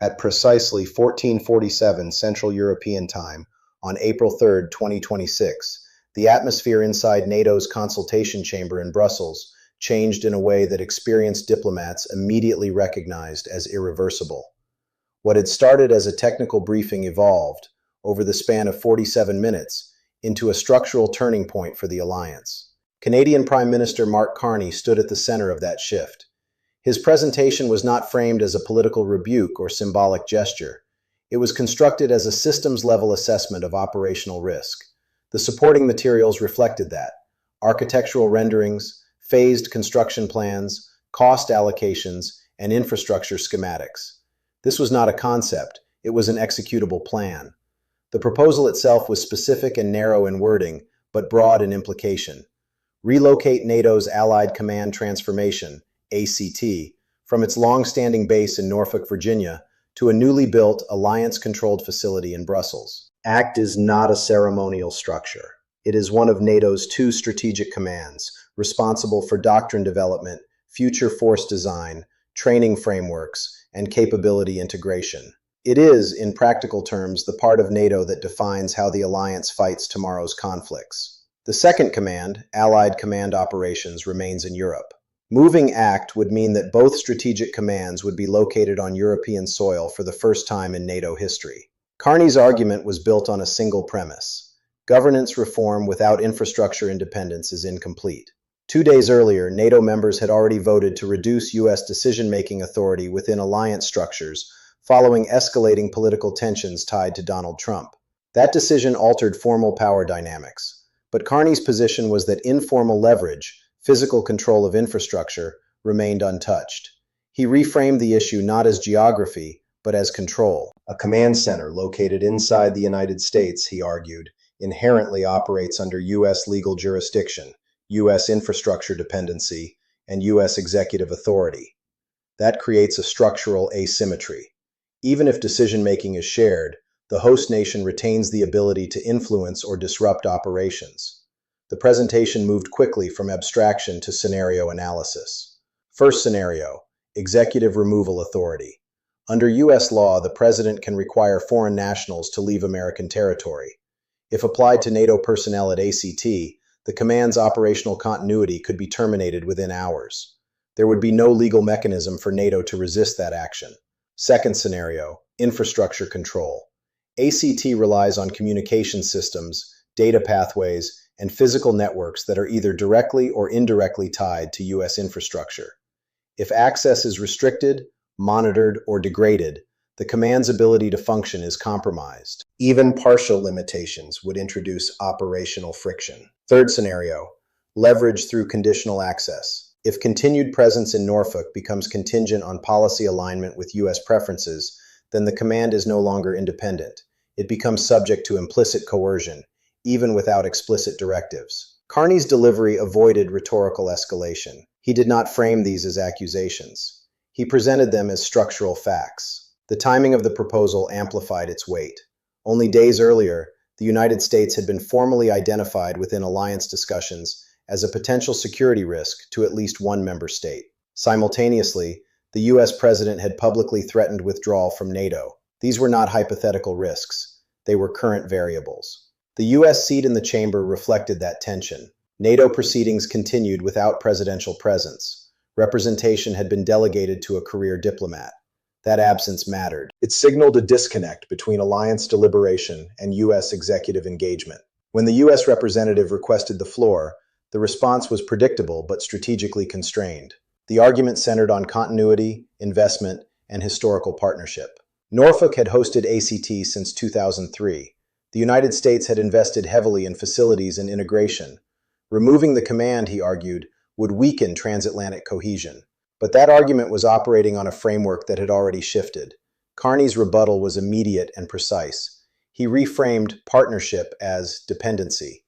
At precisely 1447 Central European Time on April 3, 2026, the atmosphere inside NATO's consultation chamber in Brussels changed in a way that experienced diplomats immediately recognized as irreversible. What had started as a technical briefing evolved, over the span of 47 minutes, into a structural turning point for the alliance. Canadian Prime Minister Mark Carney stood at the center of that shift. His presentation was not framed as a political rebuke or symbolic gesture. It was constructed as a systems-level assessment of operational risk. The supporting materials reflected that: architectural renderings, phased construction plans, cost allocations, and infrastructure schematics. This was not a concept, it was an executable plan. The proposal itself was specific and narrow in wording, but broad in implication. Relocate NATO's Allied Command Transformation, ACT, from its long-standing base in Norfolk, Virginia, to a newly built, alliance-controlled facility in Brussels. ACT is not a ceremonial structure. It is one of NATO's two strategic commands, responsible for doctrine development, future force design, training frameworks, and capability integration. It is, in practical terms, the part of NATO that defines how the alliance fights tomorrow's conflicts. The second command, Allied Command Operations, remains in Europe. Moving ACT would mean that both strategic commands would be located on European soil for the first time in NATO history. Carney's argument was built on a single premise: governance reform without infrastructure independence is incomplete. 2 days earlier, NATO members had already voted to reduce U.S. decision-making authority within alliance structures following escalating political tensions tied to Donald Trump. That decision altered formal power dynamics, but Carney's position was that informal leverage, physical control of infrastructure, remained untouched. He reframed the issue not as geography, but as control. A command center located inside the United States, he argued, inherently operates under U.S. legal jurisdiction, U.S. infrastructure dependency, and U.S. executive authority. That creates a structural asymmetry. Even if decision-making is shared, the host nation retains the ability to influence or disrupt operations. The presentation moved quickly from abstraction to scenario analysis. First scenario: executive removal authority. Under U.S. law, the president can require foreign nationals to leave American territory. If applied to NATO personnel at ACT, the command's operational continuity could be terminated within hours. There would be no legal mechanism for NATO to resist that action. Second scenario: infrastructure control. ACT relies on communication systems, data pathways, and physical networks that are either directly or indirectly tied to U.S. infrastructure. If access is restricted, monitored, or degraded, the command's ability to function is compromised. Even partial limitations would introduce operational friction. Third scenario: leverage through conditional access. If continued presence in Norfolk becomes contingent on policy alignment with U.S. preferences, then the command is no longer independent. It becomes subject to implicit coercion, even without explicit directives. Carney's delivery avoided rhetorical escalation. He did not frame these as accusations. He presented them as structural facts. The timing of the proposal amplified its weight. Only days earlier, the United States had been formally identified within alliance discussions as a potential security risk to at least one member state. Simultaneously, the U.S. president had publicly threatened withdrawal from NATO. These were not hypothetical risks. They were current variables. The U.S. seat in the chamber reflected that tension. NATO proceedings continued without presidential presence. Representation had been delegated to a career diplomat. That absence mattered. It signaled a disconnect between alliance deliberation and U.S. executive engagement. When the U.S. representative requested the floor, the response was predictable but strategically constrained. The argument centered on continuity, investment, and historical partnership. Norfolk had hosted ACT since 2003. The United States had invested heavily in facilities and integration. Removing the command, he argued, would weaken transatlantic cohesion. But that argument was operating on a framework that had already shifted. Carney's rebuttal was immediate and precise. He reframed partnership as dependency.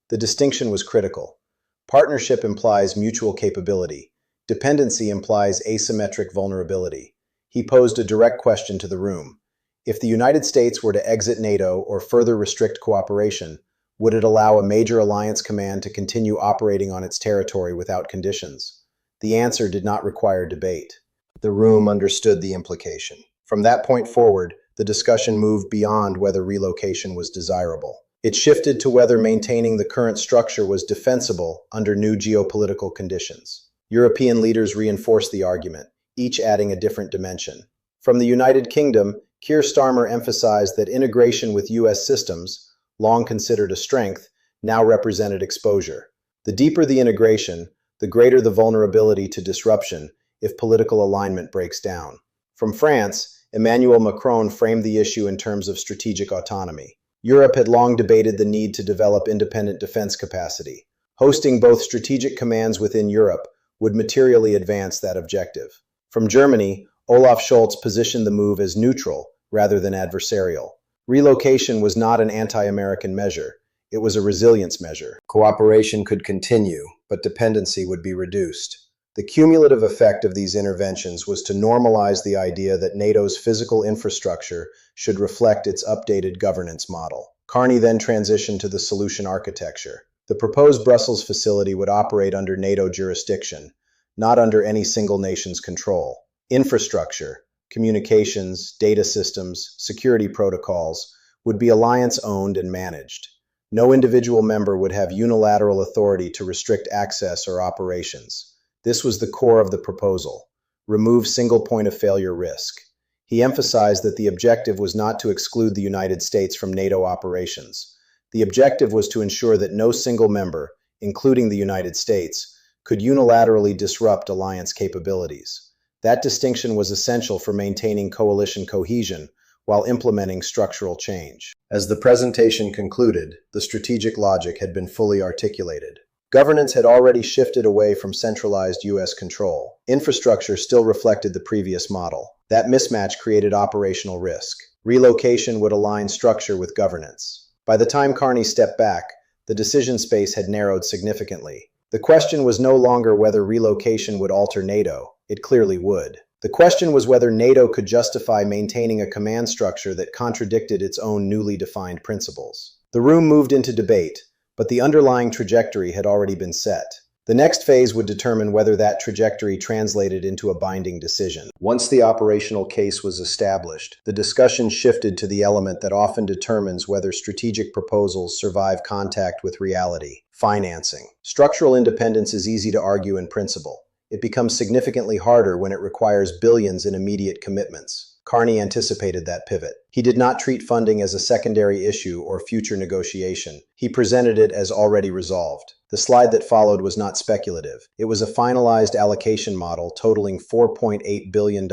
The distinction was critical. Partnership implies mutual capability. Dependency implies asymmetric vulnerability. He posed a direct question to the room. If the United States were to exit NATO or further restrict cooperation, would it allow a major alliance command to continue operating on its territory without conditions? The answer did not require debate. The room understood the implication. From that point forward, the discussion moved beyond whether relocation was desirable. It shifted to whether maintaining the current structure was defensible under new geopolitical conditions. European leaders reinforced the argument, each adding a different dimension. From the United Kingdom, Keir Starmer emphasized that integration with U.S. systems, long considered a strength, now represented exposure. The deeper the integration, the greater the vulnerability to disruption if political alignment breaks down. From France, Emmanuel Macron framed the issue in terms of strategic autonomy. Europe had long debated the need to develop independent defense capacity. Hosting both strategic commands within Europe would materially advance that objective. From Germany, Olaf Scholz positioned the move as neutral rather than adversarial. Relocation was not an anti-American measure. It was a resilience measure. Cooperation could continue, but dependency would be reduced. The cumulative effect of these interventions was to normalize the idea that NATO's physical infrastructure should reflect its updated governance model. Carney then transitioned to the solution architecture. The proposed Brussels facility would operate under NATO jurisdiction, not under any single nation's control. Infrastructure, communications, data systems, security protocols would be alliance-owned and managed. No individual member would have unilateral authority to restrict access or operations. This was the core of the proposal: remove single point of failure risk. He emphasized that the objective was not to exclude the United States from NATO operations. The objective was to ensure that no single member, including the United States, could unilaterally disrupt alliance capabilities. That distinction was essential for maintaining coalition cohesion while implementing structural change. As the presentation concluded, the strategic logic had been fully articulated. Governance had already shifted away from centralized U.S. control. Infrastructure still reflected the previous model. That mismatch created operational risk. Relocation would align structure with governance. By the time Carney stepped back, the decision space had narrowed significantly. The question was no longer whether relocation would alter NATO. It clearly would. The question was whether NATO could justify maintaining a command structure that contradicted its own newly defined principles. The room moved into debate, but the underlying trajectory had already been set. The next phase would determine whether that trajectory translated into a binding decision. Once the operational case was established, the discussion shifted to the element that often determines whether strategic proposals survive contact with reality: financing. Structural independence is easy to argue in principle. It becomes significantly harder when it requires billions in immediate commitments. Carney anticipated that pivot. He did not treat funding as a secondary issue or future negotiation. He presented it as already resolved. The slide that followed was not speculative. It was a finalized allocation model totaling $4.8 billion,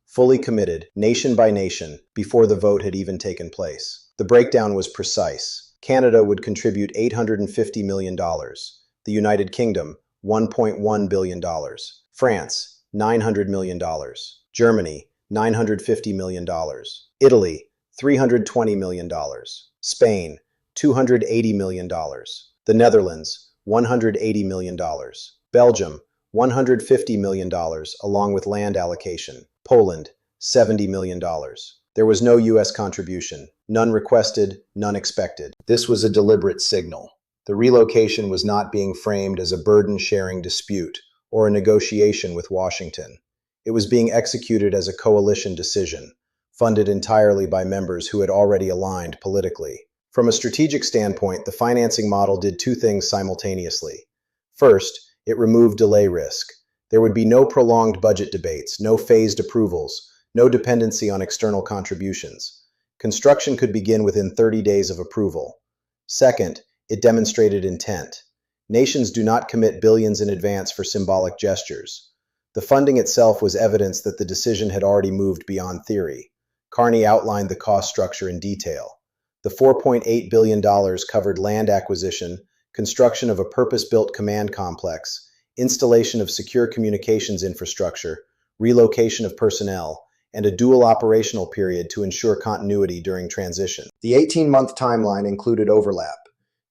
fully committed, nation by nation, before the vote had even taken place. The breakdown was precise. Canada would contribute $850 million. The United Kingdom, $1.1 billion. France, $900 million. Germany, $950 million. Italy, $320 million. Spain, $280 million. The Netherlands, $180 million. Belgium, $150 million, along with land allocation. Poland, $70 million. There was no U.S. contribution. None requested, none expected. This was a deliberate signal. The relocation was not being framed as a burden-sharing dispute or a negotiation with Washington. It was being executed as a coalition decision, funded entirely by members who had already aligned politically. From a strategic standpoint, the financing model did two things simultaneously. First, it removed delay risk. There would be no prolonged budget debates, no phased approvals, no dependency on external contributions. Construction could begin within 30 days of approval. Second, it demonstrated intent. Nations do not commit billions in advance for symbolic gestures. The funding itself was evidence that the decision had already moved beyond theory. Carney outlined the cost structure in detail. The $4.8 billion covered land acquisition, construction of a purpose-built command complex, installation of secure communications infrastructure, relocation of personnel, and a dual operational period to ensure continuity during transition. The 18-month timeline included overlap,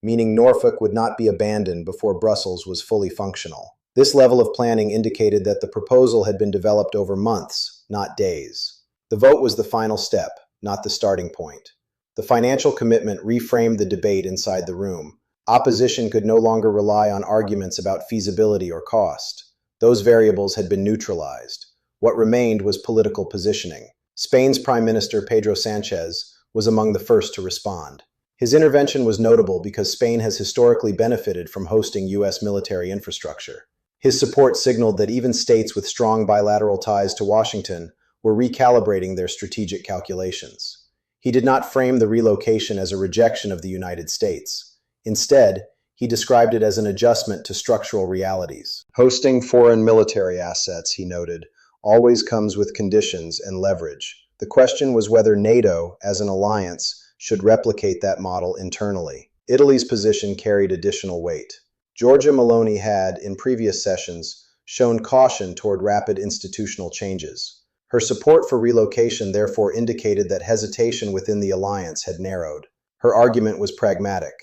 meaning Norfolk would not be abandoned before Brussels was fully functional. This level of planning indicated that the proposal had been developed over months, not days. The vote was the final step, not the starting point. The financial commitment reframed the debate inside the room. Opposition could no longer rely on arguments about feasibility or cost. Those variables had been neutralized. What remained was political positioning. Spain's Prime Minister Pedro Sanchez was among the first to respond. His intervention was notable because Spain has historically benefited from hosting U.S. military infrastructure. His support signaled that even states with strong bilateral ties to Washington were recalibrating their strategic calculations. He did not frame the relocation as a rejection of the United States. Instead, he described it as an adjustment to structural realities. Hosting foreign military assets, he noted, always comes with conditions and leverage. The question was whether NATO, as an alliance, should replicate that model internally. Italy's position carried additional weight. Giorgia Meloni had, in previous sessions, shown caution toward rapid institutional changes. Her support for relocation therefore indicated that hesitation within the alliance had narrowed. Her argument was pragmatic.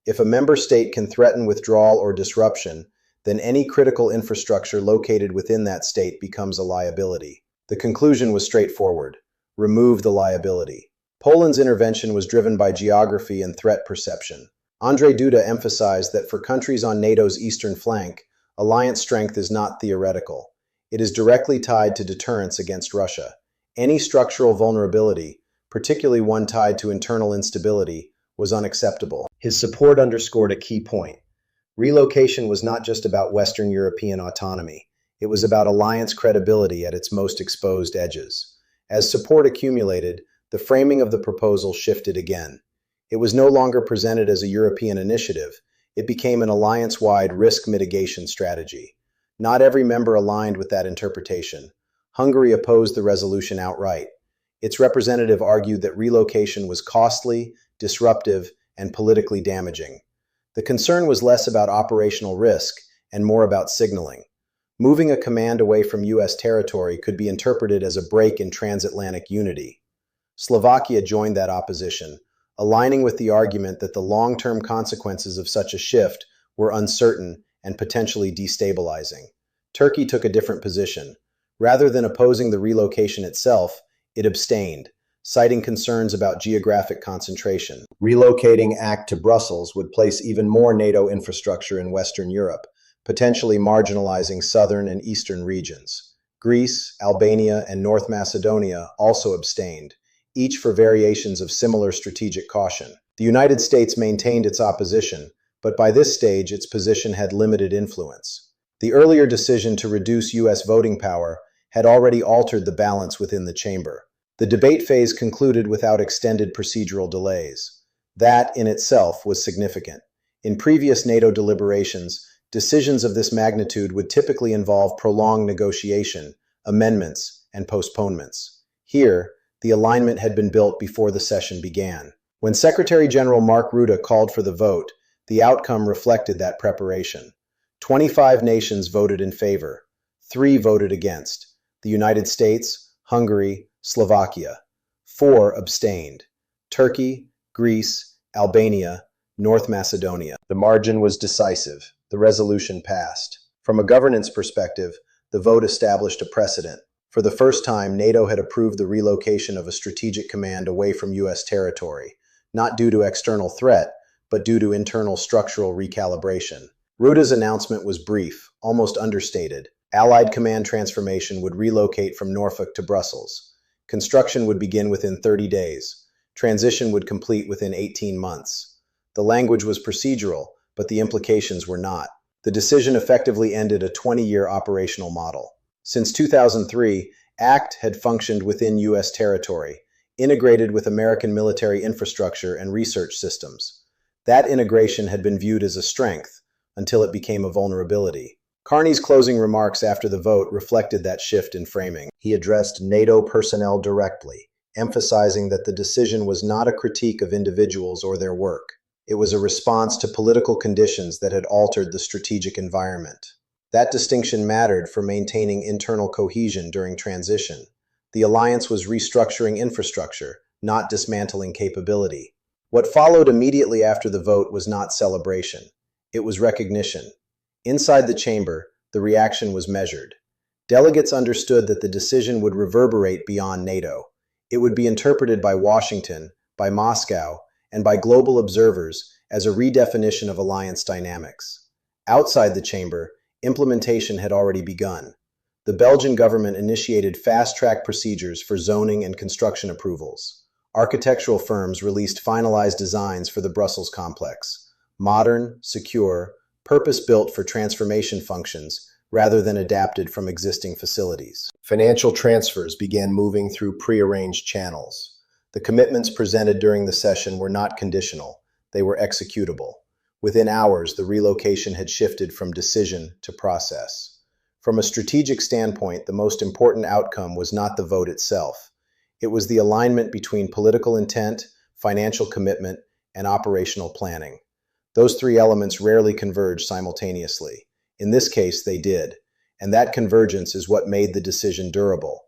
If a member state can threaten withdrawal or disruption, then any critical infrastructure located within that state becomes a liability. The conclusion was straightforward: remove the liability. Poland's intervention was driven by geography and threat perception. Andrzej Duda emphasized that for countries on NATO's eastern flank, alliance strength is not theoretical. It is directly tied to deterrence against Russia. Any structural vulnerability, particularly one tied to internal instability, was unacceptable. His support underscored a key point. Relocation was not just about Western European autonomy. It was about alliance credibility at its most exposed edges. As support accumulated, the framing of the proposal shifted again. It was no longer presented as a European initiative. It became an alliance-wide risk mitigation strategy. Not every member aligned with that interpretation. Hungary opposed the resolution outright. Its representative argued that relocation was costly, disruptive, and politically damaging. The concern was less about operational risk and more about signaling. Moving a command away from U.S. territory could be interpreted as a break in transatlantic unity. Slovakia joined that opposition, aligning with the argument that the long-term consequences of such a shift were uncertain and potentially destabilizing. Turkey took a different position. Rather than opposing the relocation itself, it abstained, citing concerns about geographic concentration. Relocating ACT to Brussels would place even more NATO infrastructure in Western Europe, potentially marginalizing southern and eastern regions. Greece, Albania, and North Macedonia also abstained, each for variations of similar strategic caution. The United States maintained its opposition, but by this stage its position had limited influence. The earlier decision to reduce U.S. voting power had already altered the balance within the chamber. The debate phase concluded without extended procedural delays. That, in itself, was significant. In previous NATO deliberations, decisions of this magnitude would typically involve prolonged negotiation, amendments, and postponements. Here, the alignment had been built before the session began. When Secretary General Mark Rutte called for the vote, the outcome reflected that preparation. 25 nations voted in favor. 3 voted against: the United States, Hungary, Slovakia. 4 abstained: Turkey, Greece, Albania, North Macedonia. The margin was decisive. The resolution passed. From a governance perspective, the vote established a precedent. For the first time, NATO had approved the relocation of a strategic command away from U.S. territory, not due to external threat, but due to internal structural recalibration. Rutte's announcement was brief, almost understated. Allied command transformation would relocate from Norfolk to Brussels. Construction would begin within 30 days. Transition would complete within 18 months. The language was procedural, but the implications were not. The decision effectively ended a 20-year operational model. Since 2003, ACT had functioned within U.S. territory, integrated with American military infrastructure and research systems. That integration had been viewed as a strength, until it became a vulnerability. Carney's closing remarks after the vote reflected that shift in framing. He addressed NATO personnel directly, emphasizing that the decision was not a critique of individuals or their work. It was a response to political conditions that had altered the strategic environment. That distinction mattered for maintaining internal cohesion during transition. The alliance was restructuring infrastructure, not dismantling capability. What followed immediately after the vote was not celebration. It was recognition. Inside the chamber, the reaction was measured. Delegates understood that the decision would reverberate beyond NATO. It would be interpreted by Washington, by Moscow, and by global observers as a redefinition of alliance dynamics. Outside the chamber, implementation had already begun. the Belgian government initiated fast-track procedures for zoning and construction approvals. Architectural firms released finalized designs for the Brussels complex, modern, secure, purpose-built for transformation functions rather than adapted from existing facilities. Financial transfers began moving through pre-arranged channels. The commitments presented during the session were not conditional, they were executable. Within hours, the relocation had shifted from decision to process. From a strategic standpoint, the most important outcome was not the vote itself. It was the alignment between political intent, financial commitment, and operational planning. Those three elements rarely converge simultaneously. In this case, they did, and that convergence is what made the decision durable.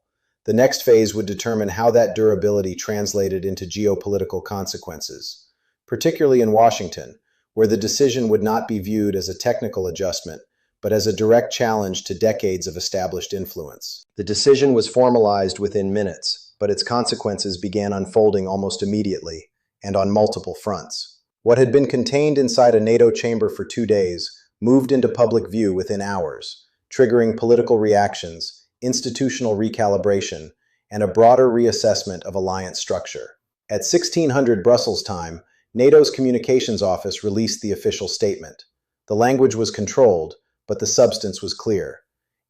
The next phase would determine how that durability translated into geopolitical consequences, particularly in Washington, where the decision would not be viewed as a technical adjustment, but as a direct challenge to decades of established influence. The decision was formalized within minutes, but its consequences began unfolding almost immediately, and on multiple fronts. What had been contained inside a NATO chamber for 2 days moved into public view within hours, triggering political reactions, institutional recalibration, and a broader reassessment of alliance structure. At 1600 Brussels time, NATO's communications office released the official statement. The language was controlled, but the substance was clear.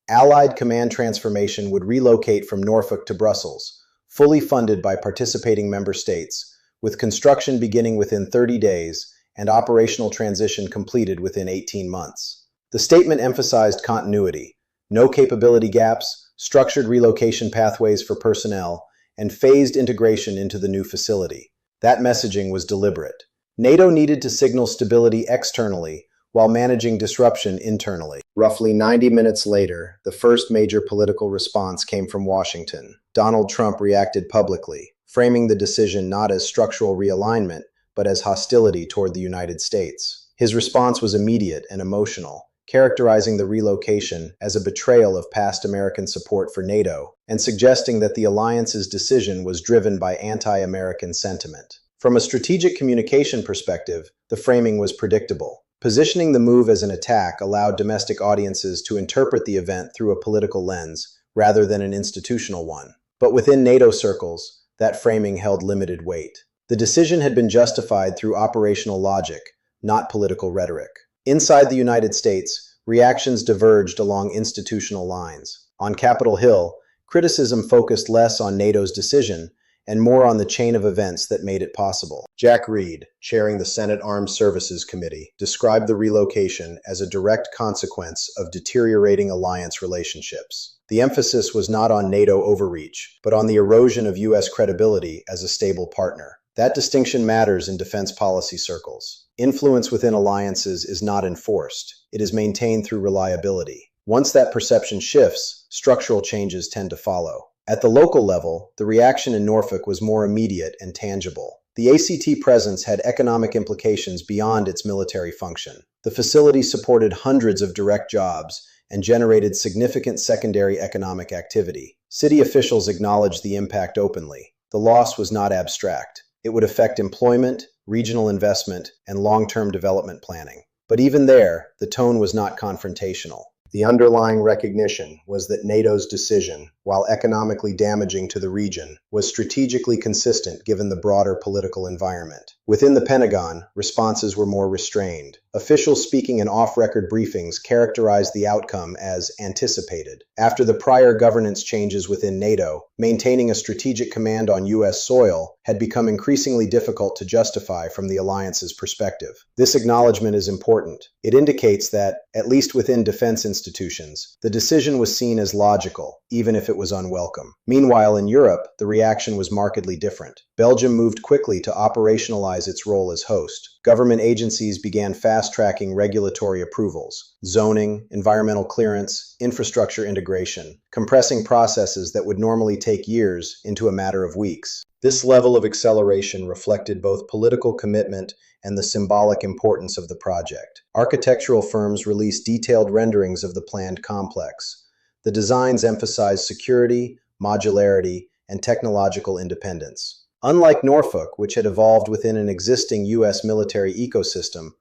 Allied command transformation would relocate from Norfolk to Brussels, fully funded by participating member states, with construction beginning within 30 days and operational transition completed within 18 months. The statement emphasized continuity, no capability gaps, structured relocation pathways for personnel, and phased integration into the new facility. That messaging was deliberate. NATO needed to signal stability externally while managing disruption internally. Roughly 90 minutes later, the first major political response came from Washington. Donald Trump reacted publicly, framing the decision not as structural realignment, but as hostility toward the United States. His response was immediate and emotional, characterizing the relocation as a betrayal of past American support for NATO and suggesting that the alliance's decision was driven by anti-American sentiment. From a strategic communication perspective, the framing was predictable. Positioning the move as an attack allowed domestic audiences to interpret the event through a political lens rather than an institutional one. But within NATO circles, that framing held limited weight. The decision had been justified through operational logic, not political rhetoric. Inside the United States, reactions diverged along institutional lines. On Capitol Hill, criticism focused less on NATO's decision and more on the chain of events that made it possible. Jack Reed, chairing the Senate Armed Services Committee, described the relocation as a direct consequence of deteriorating alliance relationships. The emphasis was not on NATO overreach, but on the erosion of U.S. credibility as a stable partner. That distinction matters in defense policy circles. Influence within alliances is not enforced. It is maintained through reliability. Once that perception shifts, structural changes tend to follow. At the local level, the reaction in Norfolk was more immediate and tangible. The ACT presence had economic implications beyond its military function. The facility supported hundreds of direct jobs and generated significant secondary economic activity. City officials acknowledged the impact openly. The loss was not abstract. It would affect employment, regional investment, and long-term development planning. But even there, the tone was not confrontational. The underlying recognition was that NATO's decision, while economically damaging to the region, was strategically consistent given the broader political environment. Within the Pentagon, responses were more restrained. Officials speaking in off-record briefings characterized the outcome as anticipated. After the prior governance changes within NATO, maintaining a strategic command on U.S. soil had become increasingly difficult to justify from the alliance's perspective. This acknowledgement is important. It indicates that, at least within defense institutions, the decision was seen as logical, even if it was unwelcome. Meanwhile, in Europe, the reaction was markedly different. Belgium moved quickly to operationalize its role as host. Government agencies began fast-tracking regulatory approvals, zoning, environmental clearance, infrastructure integration, compressing processes that would normally take years into a matter of weeks. This level of acceleration reflected both political commitment and the symbolic importance of the project. Architectural firms released detailed renderings of the planned complex. The designs emphasized security, modularity, and technological independence. Unlike Norfolk, which had evolved within an existing U.S. military ecosystem,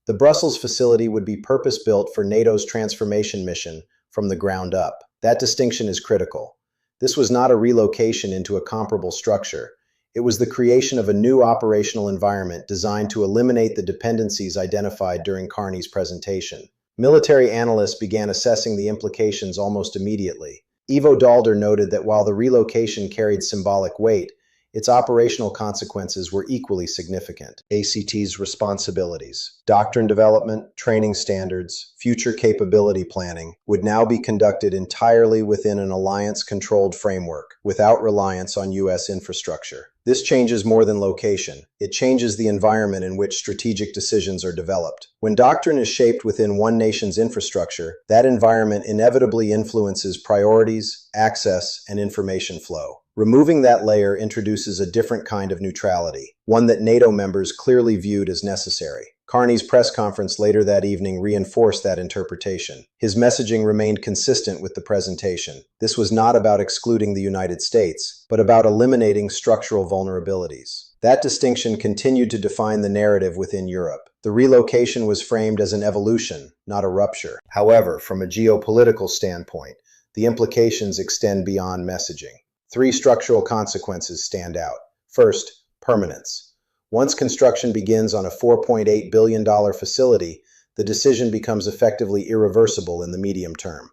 the Brussels facility would be purpose-built for NATO's transformation mission from the ground up. That distinction is critical. This was not a relocation into a comparable structure. It was the creation of a new operational environment designed to eliminate the dependencies identified during Carney's presentation. Military analysts began assessing the implications almost immediately. Ivo Dalder noted that while the relocation carried symbolic weight, its operational consequences were equally significant. ACT's responsibilities, doctrine development, training standards, future capability planning would now be conducted entirely within an alliance-controlled framework, without reliance on U.S. infrastructure. This changes more than location. It changes the environment in which strategic decisions are developed. When doctrine is shaped within one nation's infrastructure, that environment inevitably influences priorities, access, and information flow. Removing that layer introduces a different kind of neutrality, one that NATO members clearly viewed as necessary. Carney's press conference later that evening reinforced that interpretation. His messaging remained consistent with the presentation. This was not about excluding the United States, but about eliminating structural vulnerabilities. That distinction continued to define the narrative within Europe. The relocation was framed as an evolution, not a rupture. However, from a geopolitical standpoint, the implications extend beyond messaging. Three structural consequences stand out. First, permanence. Once construction begins on a $4.8 billion facility, the decision becomes effectively irreversible in the medium term.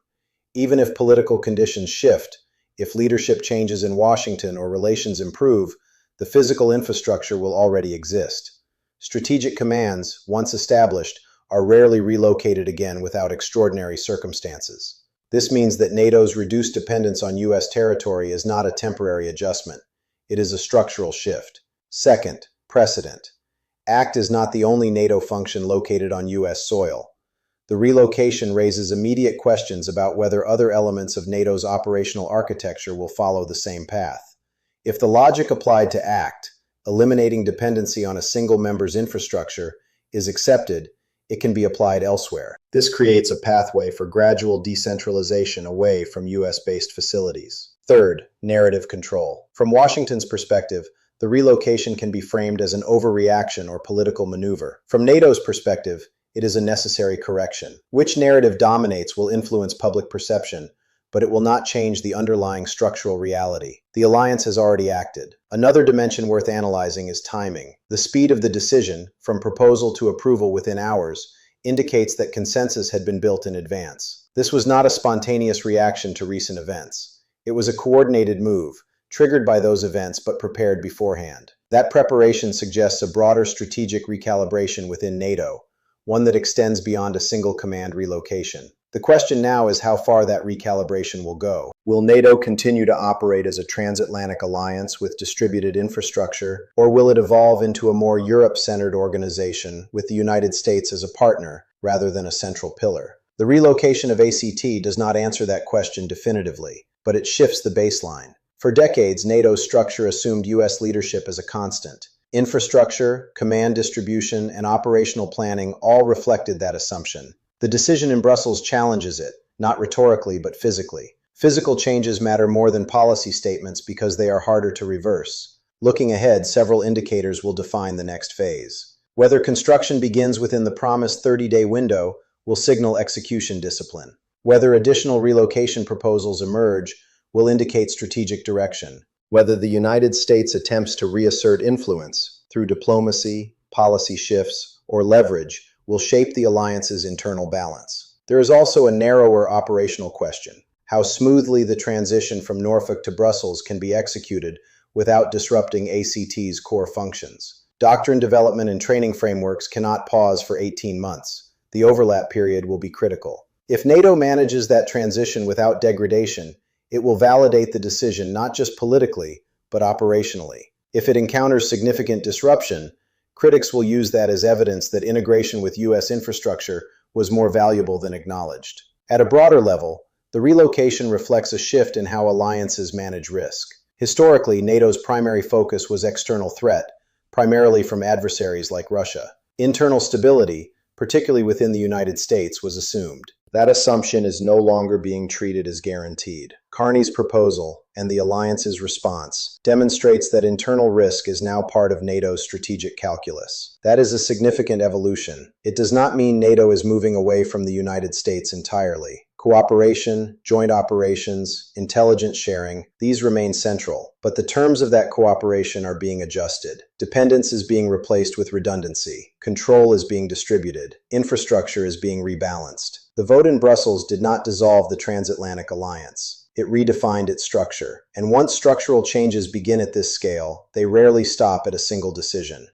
Even if political conditions shift, if leadership changes in Washington or relations improve, the physical infrastructure will already exist. Strategic commands, once established, are rarely relocated again without extraordinary circumstances. This means that NATO's reduced dependence on U.S. territory is not a temporary adjustment. It is a structural shift. Second, precedent. ACT is not the only NATO function located on U.S. soil. The relocation raises immediate questions about whether other elements of NATO's operational architecture will follow the same path. If the logic applied to ACT, eliminating dependency on a single member's infrastructure, is accepted, it can be applied elsewhere. This creates a pathway for gradual decentralization away from U.S.-based facilities. Third, narrative control. From Washington's perspective, the relocation can be framed as an overreaction or political maneuver. From NATO's perspective, it is a necessary correction. Which narrative dominates will influence public perception, but it will not change the underlying structural reality. The alliance has already acted. Another dimension worth analyzing is timing. The speed of the decision, from proposal to approval within hours, indicates that consensus had been built in advance. This was not a spontaneous reaction to recent events. It was a coordinated move, triggered by those events but prepared beforehand. That preparation suggests a broader strategic recalibration within NATO, one that extends beyond a single command relocation. The question now is how far that recalibration will go. Will NATO continue to operate as a transatlantic alliance with distributed infrastructure, or will it evolve into a more Europe-centered organization with the United States as a partner rather than a central pillar? The relocation of ACT does not answer that question definitively, but it shifts the baseline. For decades, NATO's structure assumed U.S. leadership as a constant. Infrastructure, command distribution, and operational planning all reflected that assumption. The decision in Brussels challenges it, not rhetorically but physically. Physical changes matter more than policy statements because they are harder to reverse. Looking ahead, several indicators will define the next phase. Whether construction begins within the promised 30-day window will signal execution discipline. Whether additional relocation proposals emerge will indicate strategic direction. Whether the United States attempts to reassert influence through diplomacy, policy shifts, or leverage will shape the alliance's internal balance. There is also a narrower operational question: how smoothly the transition from Norfolk to Brussels can be executed without disrupting ACT's core functions. Doctrine development and training frameworks cannot pause for 18 months. The overlap period will be critical. If NATO manages that transition without degradation, it will validate the decision not just politically, but operationally. If it encounters significant disruption, critics will use that as evidence that integration with U.S. infrastructure was more valuable than acknowledged. At a broader level, the relocation reflects a shift in how alliances manage risk. Historically, NATO's primary focus was external threat, primarily from adversaries like Russia. Internal stability, particularly within the United States, was assumed. That assumption is no longer being treated as guaranteed. Carney's proposal, and the alliance's response, demonstrates that internal risk is now part of NATO's strategic calculus. That is a significant evolution. It does not mean NATO is moving away from the United States entirely. Cooperation, joint operations, intelligence sharing, these remain central, but the terms of that cooperation are being adjusted. Dependence is being replaced with redundancy. Control is being distributed. Infrastructure is being rebalanced. The vote in Brussels did not dissolve the transatlantic alliance. It redefined its structure. And once structural changes begin at this scale, they rarely stop at a single decision.